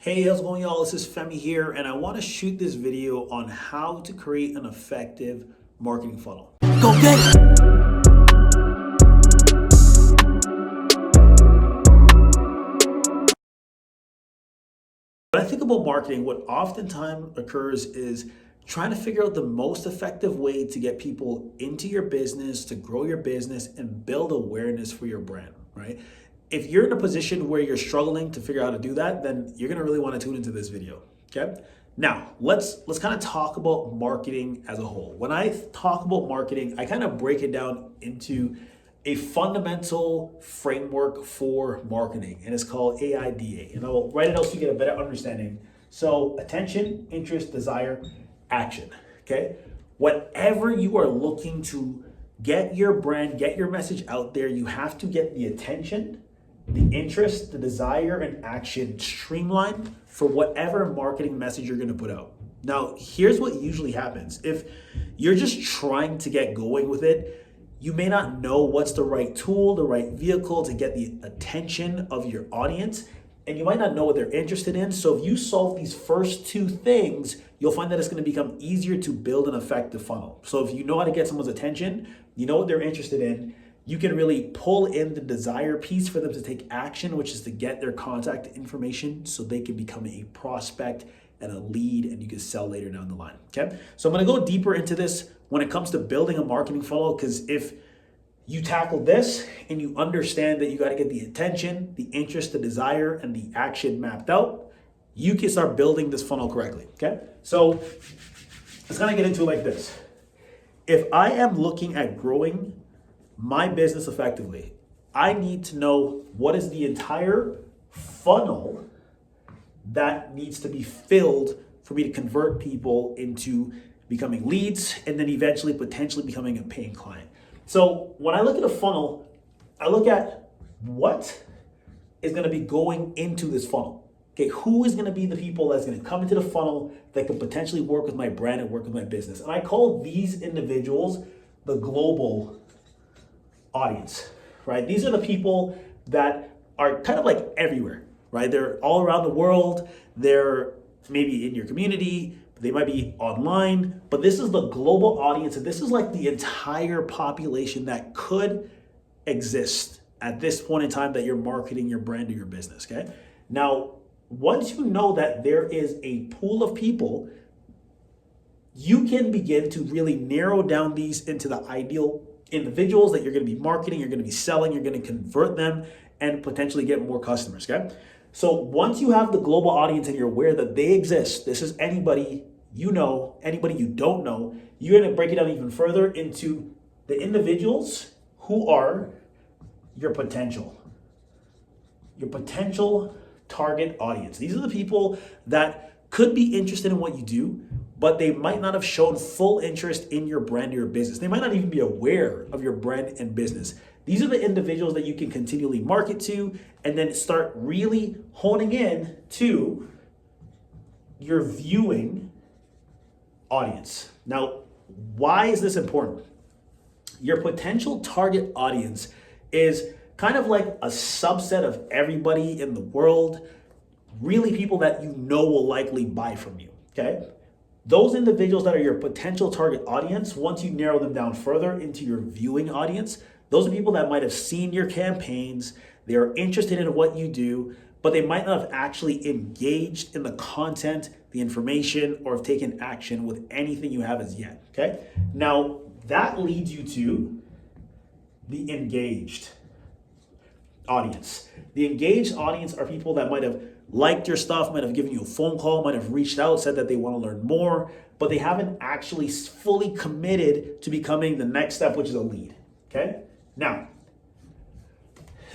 Hey, how's it going, y'all? This is Femi here, and I want to shoot this video on how to create an effective marketing funnel. Go get it. When I think about marketing, what oftentimes occurs is trying to figure out the most effective way to get people into your business, to grow your business, and build awareness for your brand, right? If you're in a position where you're struggling to figure out how to do that, then you're gonna really want to tune into this video, okay? Now, let's kind of talk about marketing as a whole. When I talk about marketing, I kind of break it down into a fundamental framework for marketing, and it's called AIDA. And I'll write it out so you get a better understanding. So, attention, interest, desire, action. Okay? Whatever you are looking to get your brand, get your message out there, you have to get the attention, the interest, the desire, and action streamlined for whatever marketing message you're going to put out. Now, here's what usually happens. If you're just trying to get going with it, you may not know what's the right tool, the right vehicle to get the attention of your audience, and you might not know what they're interested in. So if you solve these first two things, you'll find that it's going to become easier to build an effective funnel. So if you know how to get someone's attention, you know what they're interested in, you can really pull in the desire piece for them to take action, which is to get their contact information so they can become a prospect and a lead, and you can sell later down the line, okay? So I'm gonna go deeper into this when it comes to building a marketing funnel, because if you tackle this and you understand that you gotta get the attention, the interest, the desire, and the action mapped out, you can start building this funnel correctly, okay? So let's kind of get into it like this. If I am looking at growing my business effectively, I need to know what is the entire funnel that needs to be filled for me to convert people into becoming leads and then eventually potentially becoming a paying client. So when I look at a funnel, I look at what is going to be going into this funnel. Okay, who is going to be the people that's going to come into the funnel that could potentially work with my brand and work with my business? And I call these individuals the global audience, right? These are the people that are kind of like everywhere, right? They're all around the world. They're maybe in your community. They might be online, but this is the global audience. And this is like the entire population that could exist at this point in time that you're marketing your brand or your business, okay? Now, once you know that there is a pool of people, you can begin to really narrow down these into the ideal individuals that you're going to be marketing, you're going to be selling, you're going to convert them and potentially get more customers, okay? So once you have the global audience and you're aware that they exist, this is anybody you know, anybody you don't know, you're going to break it down even further into the individuals who are your potential target audience. These are the people that could be interested in what you do, but they might not have shown full interest in your brand or your business. They might not even be aware of your brand and business. These are the individuals that you can continually market to and then start really honing in to your viewing audience. Now, why is this important? Your potential target audience is kind of like a subset of everybody in the world, really people that you know will likely buy from you, okay? Those individuals that are your potential target audience, once you narrow them down further into your viewing audience, those are people that might have seen your campaigns, they are interested in what you do, but they might not have actually engaged in the content, the information, or have taken action with anything you have as yet, okay? Now, that leads you to the engaged audience. The engaged audience are people that might have liked your stuff, might have given you a phone call, might have reached out, said that they want to learn more, but they haven't actually fully committed to becoming the next step, which is a lead, okay? Now,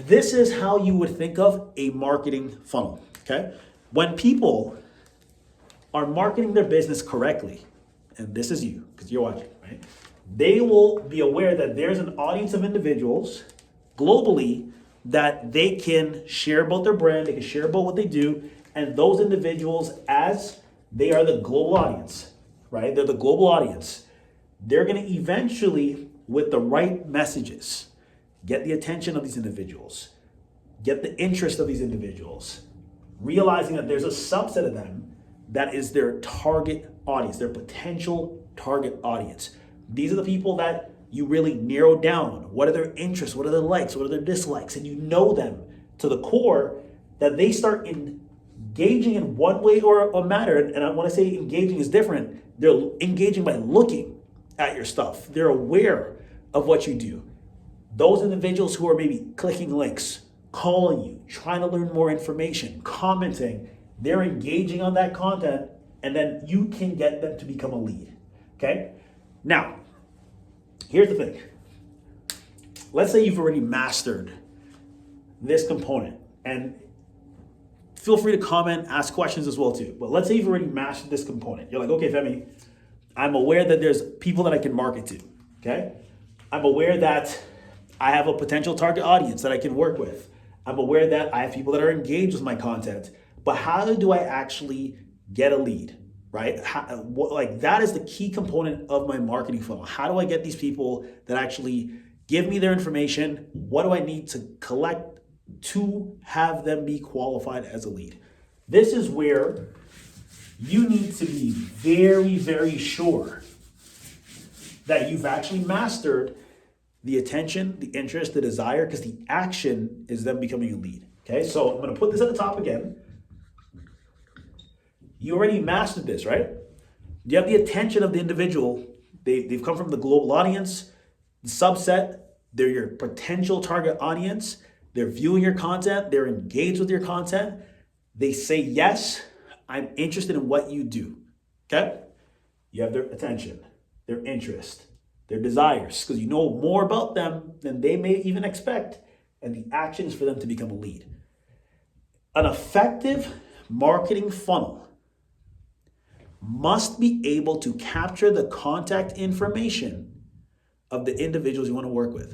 this is how you would think of a marketing funnel, okay? When people are marketing their business correctly, and this is you, because you're watching, right? They will be aware that there's an audience of individuals globally that they can share about their brand, they can share about what they do, and those individuals, as they are the global audience, right? They're the global audience. They're gonna eventually, with the right messages, get the attention of these individuals, get the interest of these individuals, realizing that there's a subset of them that is their target audience, their potential target audience. These are the people that you really narrow down. What are their interests? What are their likes? What are their dislikes? And you know them to the core that they start engaging in one way or a matter. And when I say engaging is different, they're engaging by looking at your stuff. They're aware of what you do. Those individuals who are maybe clicking links, calling you, trying to learn more information, commenting, they're engaging on that content, and then you can get them to become a lead, okay? Now, here's the thing. Let's say you've already mastered this component, and feel free to comment, ask questions as well too. But let's say you've already mastered this component. You're like, okay, Femi, I'm aware that there's people that I can market to, okay? I'm aware that I have a potential target audience that I can work with. I'm aware that I have people that are engaged with my content, but how do I actually get a lead, right? That is the key component of my marketing funnel. How do I get these people that actually give me their information? What do I need to collect to have them be qualified as a lead? This is where you need to be very, very sure that you've actually mastered the attention, the interest, the desire, because the action is them becoming a lead. Okay, so I'm gonna put this at the top again. You already mastered this, right? You have the attention of the individual. They've come from the global audience, the subset, they're your potential target audience. They're viewing your content, they're engaged with your content. They say, yes, I'm interested in what you do, okay? You have their attention, their interest, their desires, because you know more about them than they may even expect, and the action is for them to become a lead. An effective marketing funnel must be able to capture the contact information of the individuals you want to work with.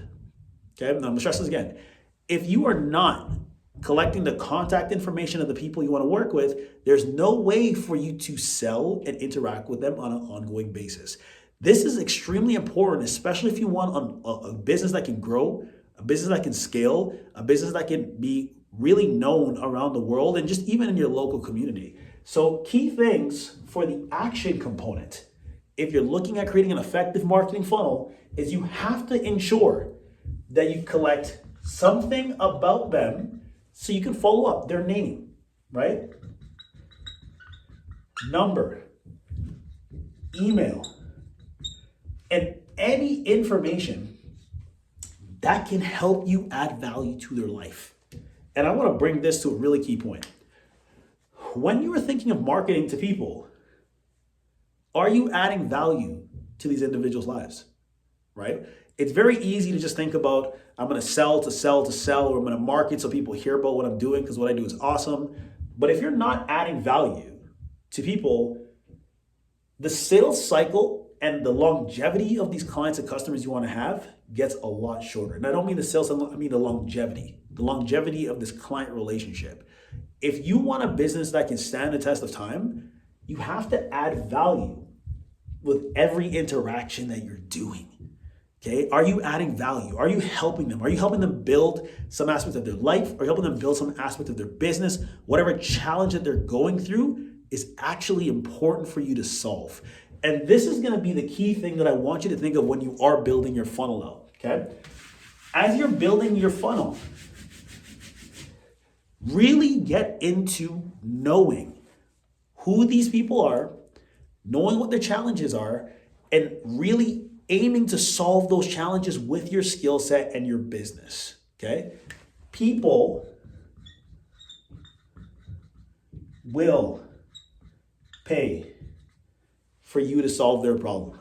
Okay, now I'm gonna stress this again. If you are not collecting the contact information of the people you want to work with, there's no way for you to sell and interact with them on an ongoing basis. This is extremely important, especially if you want a business that can grow, a business that can scale, a business that can be really known around the world and just even in your local community. So key things for the action component, if you're looking at creating an effective marketing funnel, is you have to ensure that you collect something about them so you can follow up. Their name, right? Number, email, and any information that can help you add value to their life. And I want to bring this to a really key point. When you are thinking of marketing to people, are you adding value to these individuals' lives, right? It's very easy to just think about, I'm going to sell, or I'm going to market so people hear about what I'm doing because what I do is awesome. But if you're not adding value to people, the sales cycle and the longevity of these clients and customers you want to have gets a lot shorter. And I don't mean the sales, I mean the longevity of this client relationship. If you want a business that can stand the test of time, you have to add value with every interaction that you're doing. Okay, are you adding value? Are you helping them? Are you helping them build some aspect of their life? Are you helping them build some aspect of their business? Whatever challenge that they're going through is actually important for you to solve. And this is going to be the key thing that I want you to think of when you are building your funnel out, okay? As you're building your funnel, really get into knowing who these people are, knowing what their challenges are, and really aiming to solve those challenges with your skill set and your business, okay? People will pay for you to solve their problem,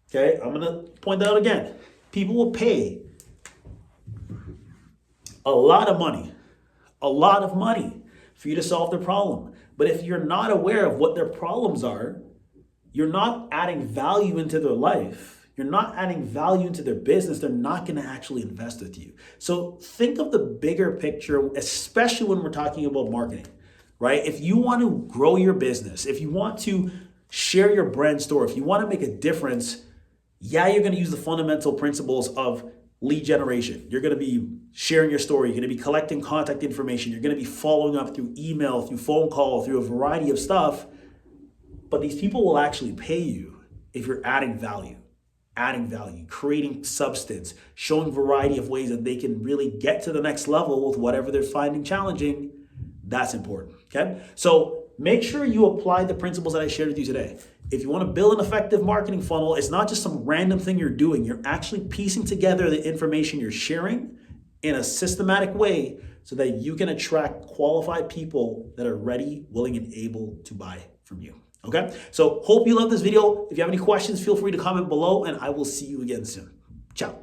okay? I'm gonna point that out again. People will pay a lot of money for you to solve their problem. But if you're not aware of what their problems are, you're not adding value into their life, you're not adding value into their business, they're not gonna actually invest with you. So think of the bigger picture, especially when we're talking about marketing, right? If you want to grow your business, if you want to share your brand story, if you want to make a difference, yeah, you're gonna use the fundamental principles of lead generation. You're going to be sharing your story. You're going to be collecting contact information. You're going to be following up through email, through phone call, through a variety of stuff. But these people will actually pay you if you're adding value, creating substance, showing variety of ways that they can really get to the next level with whatever they're finding challenging. That's important, okay? So make sure you apply the principles that I shared with you today. If you want to build an effective marketing funnel, it's not just some random thing you're doing. You're actually piecing together the information you're sharing in a systematic way so that you can attract qualified people that are ready, willing, and able to buy from you. Okay? So hope you love this video. If you have any questions, feel free to comment below, and I will see you again soon. Ciao.